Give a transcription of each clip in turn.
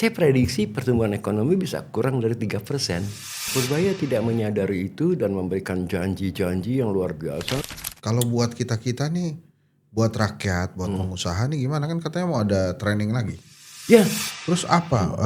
Saya prediksi pertumbuhan ekonomi bisa kurang dari 3%. Purbaya tidak menyadari itu dan memberikan janji-janji yang luar biasa. Kalau buat kita-kita nih, buat rakyat, buat pengusaha nih gimana, kan katanya mau ada training lagi. Ya, Terus apa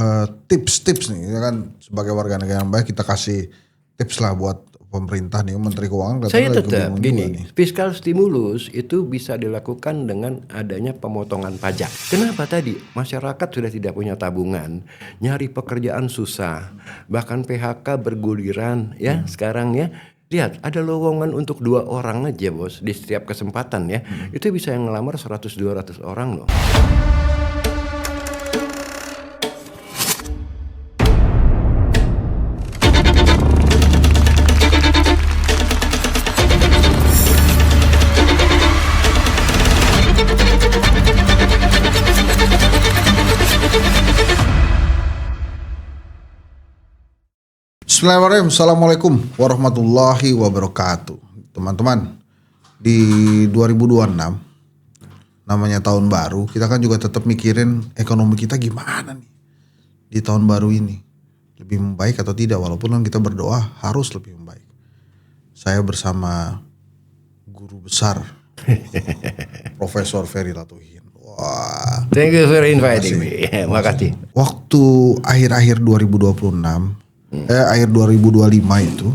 tips-tips nih, ya kan sebagai warga negara yang baik kita kasih tips lah buat pemerintah nih, Menteri Keuangan. saya katanya lagi tetap bingung juga nih. gini, fiskal stimulus itu bisa dilakukan dengan adanya pemotongan pajak. Kenapa tadi? Masyarakat sudah tidak punya tabungan, nyari pekerjaan susah, bahkan PHK berguliran ya sekarang ya. Lihat, ada lowongan untuk 2 orang aja bos di setiap kesempatan ya. Itu bisa yang ngelamar 100-200 orang loh. Bismillahirrahmanirrahim. Assalamualaikum warahmatullahi wabarakatuh. Teman-teman, di 2026 namanya tahun baru, kita kan juga tetap mikirin ekonomi kita gimana nih di tahun baru ini. Lebih membaik atau tidak, walaupun kan kita berdoa harus lebih membaik. Saya bersama guru besar Profesor Ferry Latuhin. Wah, Thank you for inviting me. Makasih. waktu akhir-akhir 2026 akhir 2025 itu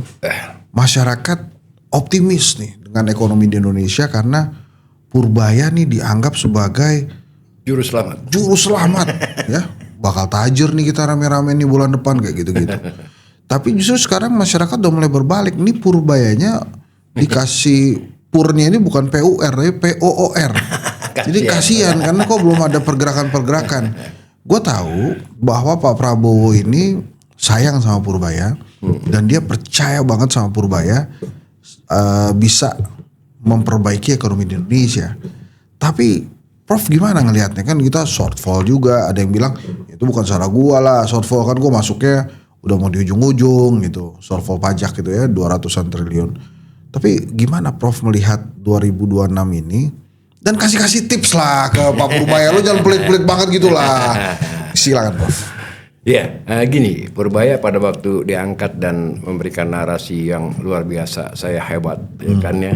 masyarakat optimis nih dengan ekonomi di Indonesia karena Purbaya nih dianggap sebagai Juru selamat. juru selamat ya, bakal tajir nih kita rame-rame nih bulan depan kayak gitu-gitu. Tapi justru sekarang masyarakat udah mulai berbalik, nih Purbayanya dikasih purnya ini bukan PUR tapi POOR. Jadi kasihan karena kok belum ada pergerakan-pergerakan. Gue tahu bahwa Pak Prabowo ini sayang sama Purbaya dan dia percaya banget sama Purbaya bisa memperbaiki ekonomi di Indonesia. Tapi Prof gimana ngelihatnya, kan kita shortfall juga, ada yang bilang itu bukan salah gua lah, shortfall kan gua masuknya udah mau di ujung-ujung gitu, shortfall pajak gitu ya 200-an triliun. Tapi gimana Prof melihat 2026 ini dan kasih tips lah ke Pak Purbaya, lu jangan pelit-pelit banget gitu lah. Silakan Prof. Ya, gini, Purbaya pada waktu diangkat dan memberikan narasi yang luar biasa, saya hebat, ya kan ya.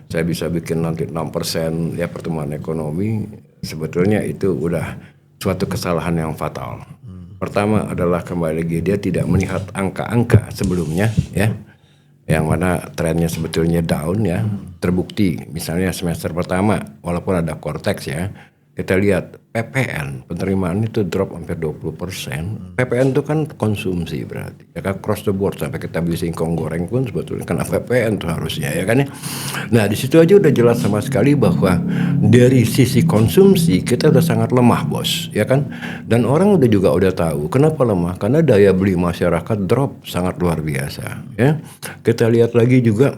Saya bisa bikin nanti 6% ya pertumbuhan ekonomi. Sebetulnya itu udah suatu kesalahan yang fatal. Pertama adalah kembali lagi dia tidak melihat angka-angka sebelumnya ya, yang mana trennya sebetulnya down ya. Terbukti misalnya semester pertama walaupun ada Cortex ya, kita lihat PPN penerimaan itu drop hampir 20%. PPN itu kan konsumsi berarti. Ya kan cross the board sampai kita beli singkong goreng pun sebetulnya kena PPN tuh harusnya ya kan ya. Nah di situ aja udah jelas sama sekali bahwa dari sisi konsumsi kita udah sangat lemah bos ya kan. Dan orang juga udah tahu kenapa lemah, karena daya beli masyarakat drop sangat luar biasa ya. Kita lihat lagi juga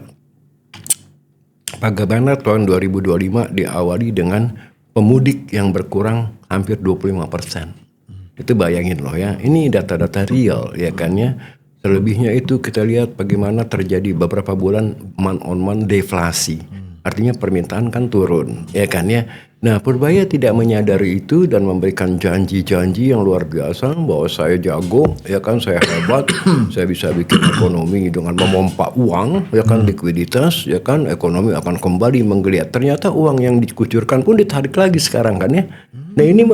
bagaimana tahun 2025 diawali dengan pemudik yang berkurang hampir 25%. Itu bayangin loh ya, ini data-data real ya kan ya. Selebihnya itu kita lihat bagaimana terjadi beberapa bulan month on month deflasi. Artinya permintaan kan turun ya kan ya. Nah Purbaya tidak menyadari itu dan memberikan janji-janji yang luar biasa bahwa saya jago ya kan, saya hebat, saya bisa bikin ekonomi dengan memompa uang ya kan, likuiditas ya kan, ekonomi akan kembali menggeliat. Ternyata uang yang dikucurkan pun ditarik lagi sekarang kan ya. Nah ini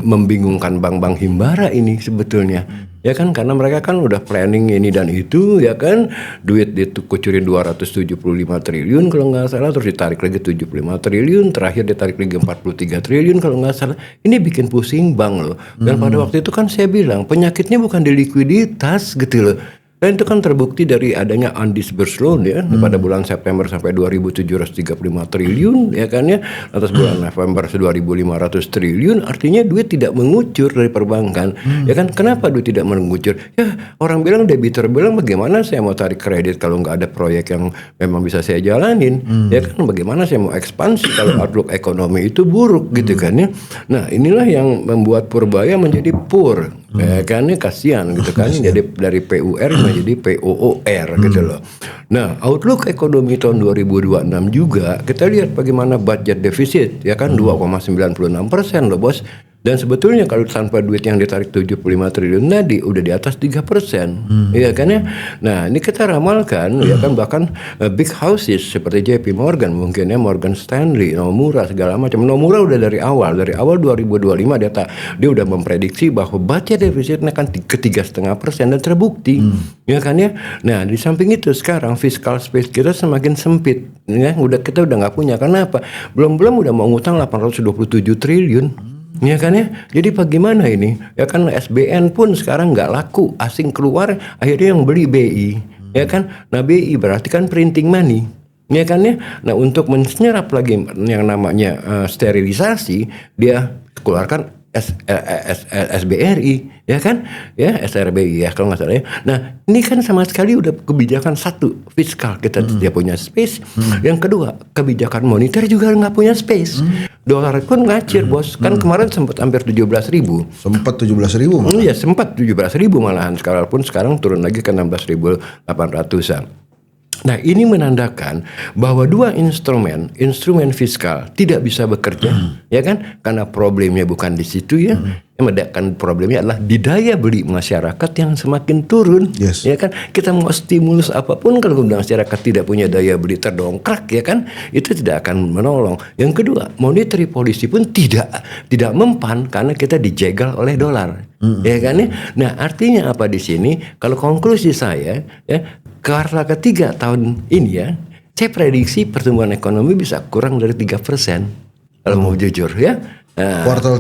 membingungkan bank-bank himbara ini sebetulnya. Ya kan, karena mereka kan udah planning ini dan itu ya kan, duit dikucurin 275 triliun kalau nggak salah, terus ditarik lagi 75 triliun, terakhir ditarik lagi 43 triliun kalau nggak salah. Ini bikin pusing bank loh. Dan pada waktu itu kan saya bilang penyakitnya bukan di likuiditas gitu loh. Dan itu kan terbukti dari adanya undisbursed loan ya pada bulan September sampai 2.735 triliun ya kan ya, atas bulan November 2.500 triliun, artinya duit tidak mengucur dari perbankan ya kan. Kenapa duit tidak mengucur? Ya orang bilang, debitur bilang bagaimana saya mau tarik kredit kalau nggak ada proyek yang memang bisa saya jalanin ya kan, bagaimana saya mau ekspansi kalau outlook ekonomi itu buruk gitu kan ya. Nah inilah yang membuat Purbaya menjadi poor ya kan ya, kasihan gitu kan, jadi dari PUR jadi POOR gitu loh. Nah outlook ekonomi tahun 2026 juga kita lihat bagaimana budget defisit ya kan 2,96% loh bos. Dan sebetulnya kalau tanpa duit yang ditarik 75 triliun tadi udah di atas 3%. Iya kan ya. Nah, ini kita ramalkan ya kan, bahkan big houses seperti JP Morgan, mungkin ya Morgan Stanley, Nomura segala macam. Nomura udah dari awal 2025 dia udah memprediksi bahwa budget defisitnya akan ke 3,5% dan terbukti. Ya kan ya. Nah, di samping itu sekarang fiscal space kita semakin sempit ya, kita udah nggak punya. Karena apa? Belum udah mau ngutang 827 triliun. Ya kan ya, jadi bagaimana ini? Ya kan SBN pun sekarang nggak laku, asing keluar, akhirnya yang beli BI, ya kan? Nah BI berarti kan printing money, ya kan ya? Nah untuk menyerap lagi yang namanya sterilisasi, dia keluarkan SBRI, ya kan? Ya SRBI ya kalau nggak salah ya. Nah ini kan sama sekali udah kebijakan satu fiskal kita tidak punya space. Yang kedua kebijakan moneter juga nggak punya space. Dolar pun ngacir bos. Kan kemarin sempat hampir 17.000. Sempat 17.000. Iya sempat 17.000 malahan. Sekarang turun lagi ke 16.800-an. Nah ini menandakan bahwa dua instrumen fiskal tidak bisa bekerja, ya kan? Karena problemnya bukan di situ ya. Yang problemnya adalah di daya beli masyarakat yang semakin turun, ya kan? Kita mau stimulus apapun kalau masyarakat tidak punya daya beli terdongkrak, ya kan? Itu tidak akan menolong. Yang kedua, monetary policy pun tidak mempan karena kita dijegal oleh dolar, ya kan? Nah artinya apa di sini? Kalau konklusi saya, ya. Kuartal ketiga tahun ini ya, saya prediksi pertumbuhan ekonomi bisa kurang dari 3%. Kalau mau jujur ya. Nah, kuartal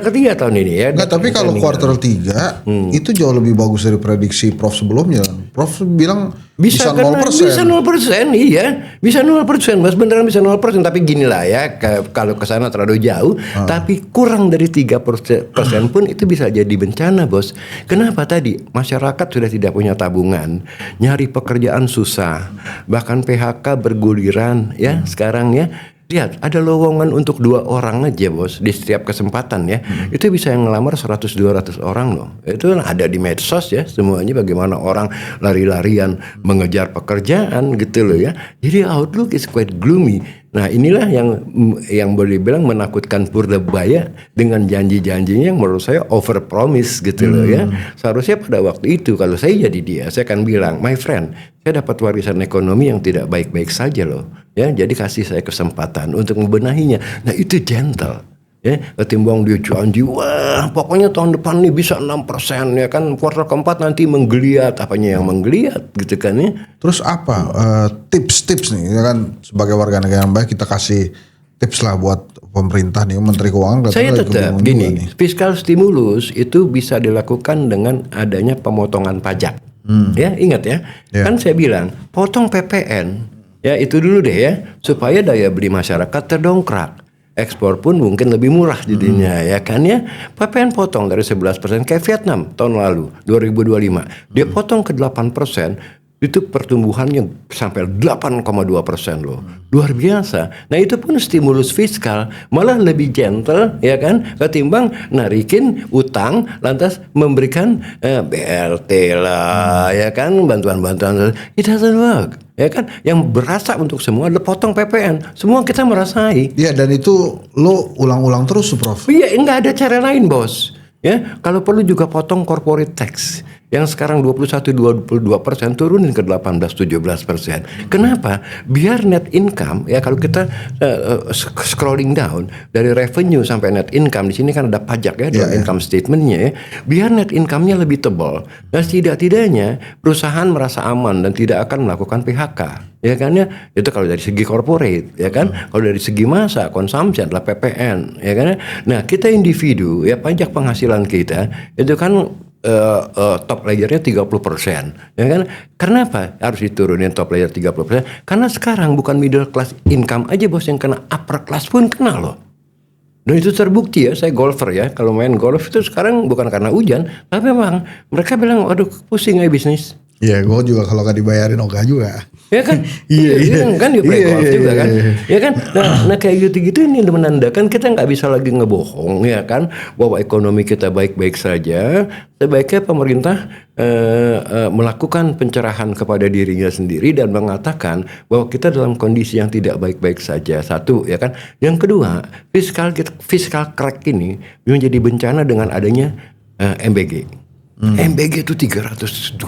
ketiga tahun ini ya. Enggak, tapi kalau kuartal 3 itu jauh lebih bagus dari prediksi Prof sebelumnya. Prof bilang bisa 0%. Bisa 0%, iya. Bisa 0%, Mas, beneran bisa 0%. Tapi gini lah ya, kalau ke sana terlalu jauh, tapi kurang dari 3% pun itu bisa jadi bencana, Bos. Kenapa tadi? Masyarakat sudah tidak punya tabungan, nyari pekerjaan susah, bahkan PHK berguliran ya sekarang ya. Lihat, ada lowongan untuk 2 orang aja bos di setiap kesempatan ya. Itu bisa yang ngelamar 100-200 orang loh. Itu ada di medsos ya semuanya, bagaimana orang lari-larian mengejar pekerjaan gitu loh ya. Jadi outlook is quite gloomy. Nah inilah yang boleh bilang menakutkan Purdabaya dengan janji-janjinya yang menurut saya over promise gitu loh ya. Seharusnya pada waktu itu kalau saya jadi dia, saya akan bilang, my friend, saya dapat warisan ekonomi yang tidak baik-baik saja loh ya. Jadi kasih saya kesempatan untuk membenahinya. Nah itu gentle ya, ketimbang dia janji wah pokoknya tahun depan nih bisa 6% ya kan, kuartal keempat nanti menggeliat, apanya yang menggeliat gitu kan ya. Terus apa tips-tips nih ya kan, sebagai warga negara yang baik kita kasih tips lah buat pemerintah nih, Menteri Keuangan. Saya tetap gini, fiskal stimulus itu bisa dilakukan dengan adanya pemotongan pajak. Ya ingat ya, kan saya bilang potong PPN ya itu dulu deh ya, supaya daya beli masyarakat terdongkrak. Ekspor pun mungkin lebih murah jadinya ya kan ya. PPN potong dari 11% kayak Vietnam tahun lalu 2025. Dia potong ke 8%, itu pertumbuhannya sampai 8,2% loh. Luar biasa. Nah itu pun stimulus fiskal, malah lebih gentle ya kan, ketimbang narikin utang lantas memberikan BLT lah ya kan, bantuan-bantuan. It doesn't work. Ya kan, yang berasa untuk semua adalah potong PPN. Semua kita merasai. Iya, dan itu lo ulang-ulang terus, Prof. Iya, enggak ada cara lain, Bos. Ya, kalau perlu juga potong corporate tax yang sekarang 21-22% turunin ke 18-17%. Kenapa? Biar net income ya, kalau kita scrolling down dari revenue sampai net income, di sini kan ada pajak ya, dalam income statementnya ya. Biar net income-nya lebih tebal. Dan tidak-tidaknya perusahaan merasa aman dan tidak akan melakukan PHK. Ya kan ya, itu kalau dari segi corporate ya kan. Kalau dari segi massa konsumsi adalah PPN ya kan. Nah, kita individu ya, pajak penghasilan kita itu kan top layernya 30%, ya kan? Karena apa? Harus diturunin top layer 30%. Karena sekarang bukan middle class income aja bos yang kena, upper class pun kena loh. Dan itu terbukti ya, saya golfer ya. Kalau main golf itu sekarang bukan karena hujan, tapi memang mereka bilang, aduh pusing ya bisnis. Iya, gue juga kalau gak dibayarin ogah juga. Ya kan? Kan di play golf juga kan. Ya kan? Nah kayak gitu-gitu ini menandakan kita nggak bisa lagi ngebohong ya kan, bahwa ekonomi kita baik-baik saja. Sebaiknya pemerintah melakukan pencerahan kepada dirinya sendiri dan mengatakan bahwa kita dalam kondisi yang tidak baik-baik saja. Satu ya kan. Yang kedua, fiskal crack ini menjadi bencana dengan adanya MBG. MBG itu 328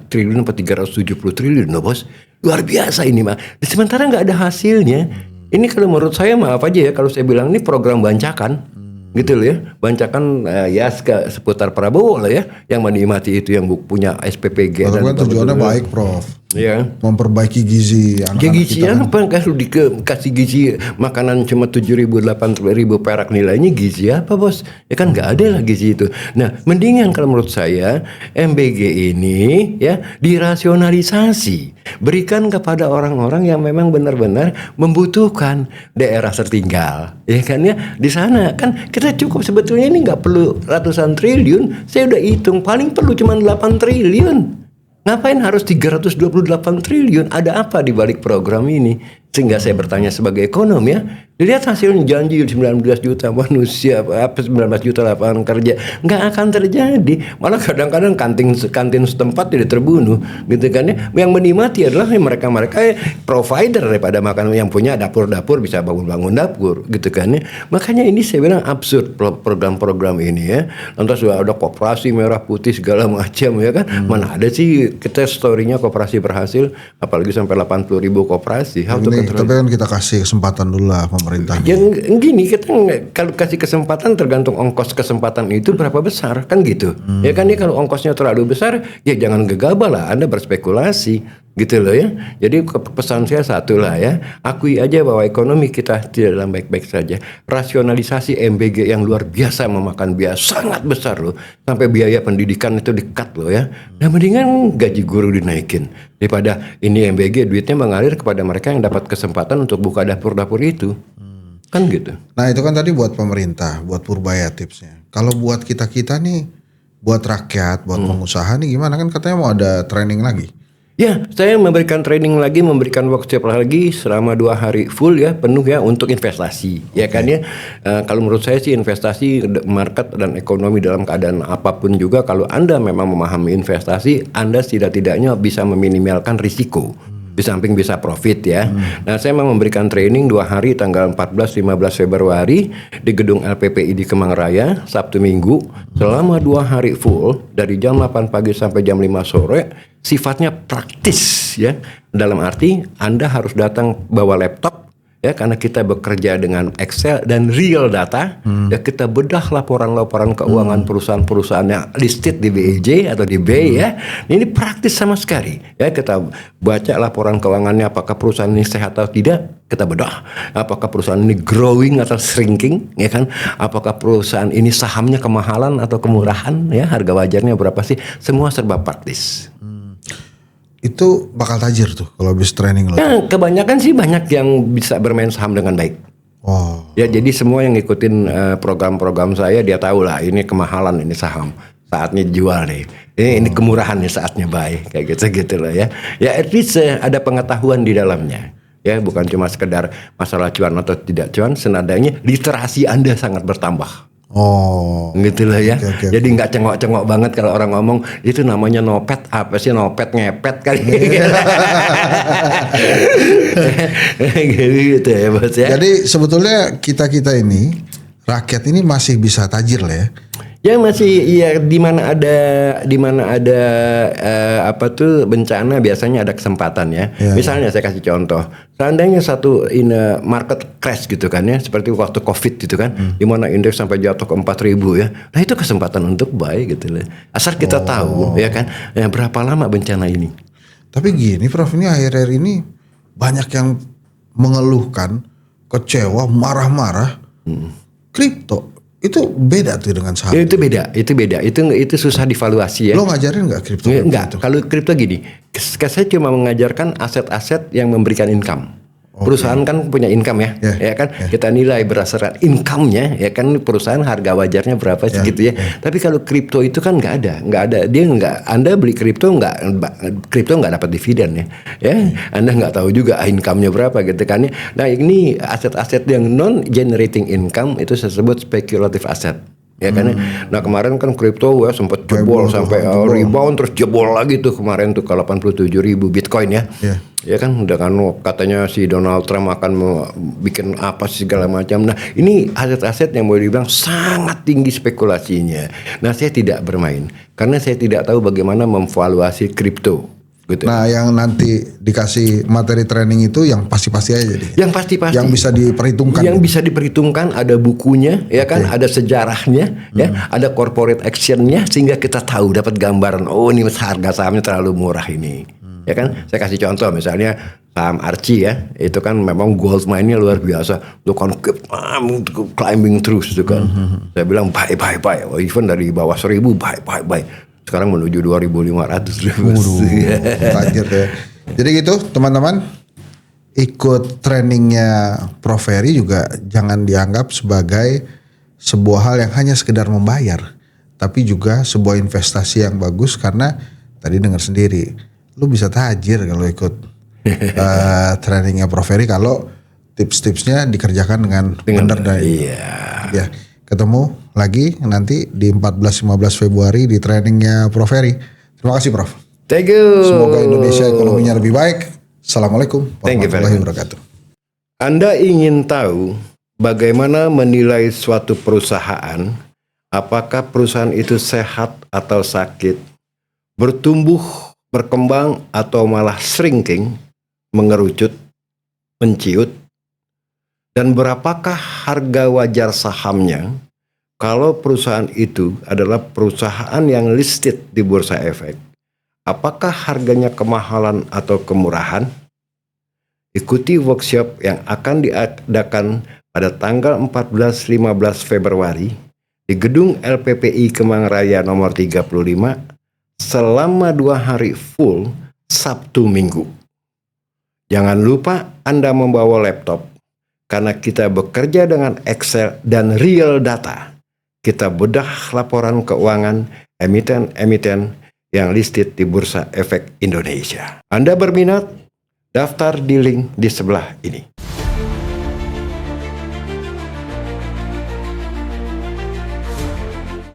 triliun atau 370 triliun loh bos. Luar biasa ini mah. Sementara nggak ada hasilnya. Ini kalau menurut saya maaf aja ya kalau saya bilang ini program bancakan. Gitu loh ya. Bancakan ya seputar Prabowo lah ya. Yang menikmati itu yang punya SPPG. Kalau kan tujuannya baik Prof. Ya. Memperbaiki gizi anak-anak ya gizi kita apa kan. Kalau dikasih gizi makanan cuma 7.000 8.000 perak nilainya, gizi apa bos? Ya kan nggak ada lah gizi itu. Nah mendingan kalau menurut saya MBG ini ya dirasionalisasi, berikan kepada orang-orang yang memang benar-benar membutuhkan, daerah tertinggal ya kan ya. Di sana kan kita cukup sebetulnya ini nggak perlu ratusan triliun. Saya udah hitung paling perlu cuma 8 triliun. Ngapain harus 328 triliun? Ada apa di balik program ini? Sehingga saya bertanya sebagai ekonom ya, lihat hasilnya janji 19 juta manusia, 19 juta lapangan kerja, nggak akan terjadi. Malah kadang-kadang kantin setempat tidak terbunuh, gitu kan ya. Yang menikmati adalah mereka-mereka provider daripada makanan, yang punya dapur-dapur bisa bangun-bangun dapur, gitu kan ya. Makanya ini saya bilang absurd program-program ini ya. Lantas sudah ada koperasi merah putih segala macam ya kan. Mana ada sih kita story-nya koperasi berhasil, apalagi sampai 80.000 koperasi. Tapi kan kita kasih kesempatan dulu lah pemerintah. Yang gini kita kalau kasih kesempatan tergantung ongkos kesempatan itu berapa besar kan gitu. Ya kan kalau ongkosnya terlalu besar ya jangan gegabah lah Anda berspekulasi gitu loh ya. Jadi pesan saya satu lah ya, akui aja bahwa ekonomi kita tidak dalam baik-baik saja. Rasionalisasi MBG yang luar biasa memakan biaya sangat besar loh, sampai biaya pendidikan itu di-cut loh ya. Nah mendingan gaji guru dinaikin daripada ini MBG duitnya mengalir kepada mereka yang dapat kesempatan untuk buka dapur-dapur itu. Kan gitu. Nah itu kan tadi buat pemerintah, buat Purbaya tipsnya. Kalau buat kita-kita nih, buat rakyat, buat pengusaha nih gimana? Kan katanya mau ada training lagi. Ya, saya memberikan training lagi, memberikan workshop lagi selama 2 hari full ya, penuh ya untuk investasi. Ya kan ya. Kalau menurut saya sih investasi, market dan ekonomi dalam keadaan apapun juga, kalau Anda memang memahami investasi, Anda tidak-tidaknya bisa meminimalkan risiko. Di samping bisa profit ya. Nah saya memang memberikan training 2 hari tanggal 14-15 Februari di gedung LPPI di Kemang Raya, Sabtu Minggu, selama 2 hari full dari jam 8 pagi sampai jam 5 sore. Sifatnya praktis ya, dalam arti Anda harus datang bawa laptop ya, karena kita bekerja dengan Excel dan real data. Ya kita bedah laporan-laporan keuangan perusahaan-perusahaan yang listed di BEJ atau di BEI ya. Ini praktis sama sekali ya. Kita baca laporan keuangannya, apakah perusahaan ini sehat atau tidak, kita bedah. Apakah perusahaan ini growing atau shrinking ya kan, apakah perusahaan ini sahamnya kemahalan atau kemurahan ya, harga wajarnya berapa sih, semua serba praktis. Itu bakal tajir tuh kalau habis training lo. Nah, kebanyakan sih banyak yang bisa bermain saham dengan baik. Oh. Ya jadi semua yang ngikutin program-program saya dia tahu lah ini kemahalan ini saham, saatnya jual nih. Ini kemurahan nih saatnya buy, kayak gitu lah ya. Ya at least ada pengetahuan di dalamnya. Ya bukan cuma sekedar masalah cuan atau tidak cuan, senadanya literasi Anda sangat bertambah. Oh, gitu lah ya. Okay. Jadi nggak cengok-cengok banget kalau orang ngomong itu namanya nopet, apa sih nopet ngepet kali. Gitu ya bos ya. Jadi sebetulnya kita ini rakyat ini masih bisa tajir lah ya. Ya masih, ya di mana ada apa tuh bencana biasanya ada kesempatan ya. Misalnya saya kasih contoh, seandainya satu market crash gitu kan ya, seperti waktu Covid gitu kan, di mana indeks sampai jatuh ke 4.000 ya. Nah itu kesempatan untuk buy gitu loh. Asal kita tahu ya kan, ya, berapa lama bencana ini. Tapi gini Prof, ini akhir-akhir ini banyak yang mengeluhkan, kecewa, marah-marah. Kripto itu beda tuh dengan saham. Ya, itu beda. Itu susah divaluasi ya. Lo ngajarin nggak kripto? Enggak. Kalau kripto gini, saya cuma mengajarkan aset-aset yang memberikan income. Perusahaan kan punya income ya, ya kan? Kita nilai berdasarkan income-nya, ya kan? Perusahaan harga wajarnya berapa sih gitu ya. Tapi kalau kripto itu kan nggak ada. Dia nggak. Anda beli kripto nggak dapat dividen ya. Anda nggak tahu juga income-nya berapa gitu kan ya. Nah ini aset-aset yang non generating income itu saya sebut speculative asset. Ya kan, nah kemarin kan kripto sempat jebol sampai rebound terus jebol lagi tuh kemarin tuh ke 87.000 Bitcoin ya. Ya kan udah kan katanya si Donald Trump akan bikin apa sih segala macam. Nah ini aset-aset yang boleh dibilang sangat tinggi spekulasinya. Nah saya tidak bermain karena saya tidak tahu bagaimana memvaluasi kripto. Gitu. Nah yang nanti dikasih materi training itu yang pasti-pasti aja deh. Yang pasti-pasti. Yang bisa diperhitungkan. Yang bisa diperhitungkan, ada bukunya, ya kan, ada sejarahnya, ya, ada corporate actionnya, sehingga kita tahu dapat gambaran. Oh ini harga sahamnya terlalu murah ini, ya kan. Saya kasih contoh misalnya saham Archie ya, itu kan memang gold mine-nya luar biasa, tuh kan climbing terus, tuh kan. Saya bilang buy, even dari bawah 1.000 buy. Sekarang menuju 2.500. Tajir ya. Jadi gitu teman-teman, ikut trainingnya Prof Ferry juga jangan dianggap sebagai sebuah hal yang hanya sekedar membayar, tapi juga sebuah investasi yang bagus karena tadi dengar sendiri, lu bisa tajir kalau ikut trainingnya Prof Ferry kalau tips-tipsnya dikerjakan dengan benar dan ya. Ketemu lagi nanti di 14-15 Februari di trainingnya Prof Ferry. Terima kasih Prof. Thank you. Semoga Indonesia ekonominya lebih baik. Assalamualaikum warahmatullahi wabarakatuh. Anda ingin tahu bagaimana menilai suatu perusahaan, apakah perusahaan itu sehat atau sakit, bertumbuh, berkembang, atau malah shrinking, mengerucut, menciut, dan berapakah harga wajar sahamnya kalau perusahaan itu adalah perusahaan yang listed di Bursa Efek? Apakah harganya kemahalan atau kemurahan? Ikuti workshop yang akan diadakan pada tanggal 14-15 Februari di Gedung LPPI Kemang Raya nomor 35 selama 2 hari full Sabtu Minggu. Jangan lupa Anda membawa laptop. Karena kita bekerja dengan Excel dan real data, kita bedah laporan keuangan emiten-emiten yang listed di Bursa Efek Indonesia. Anda berminat? Daftar di link di sebelah ini.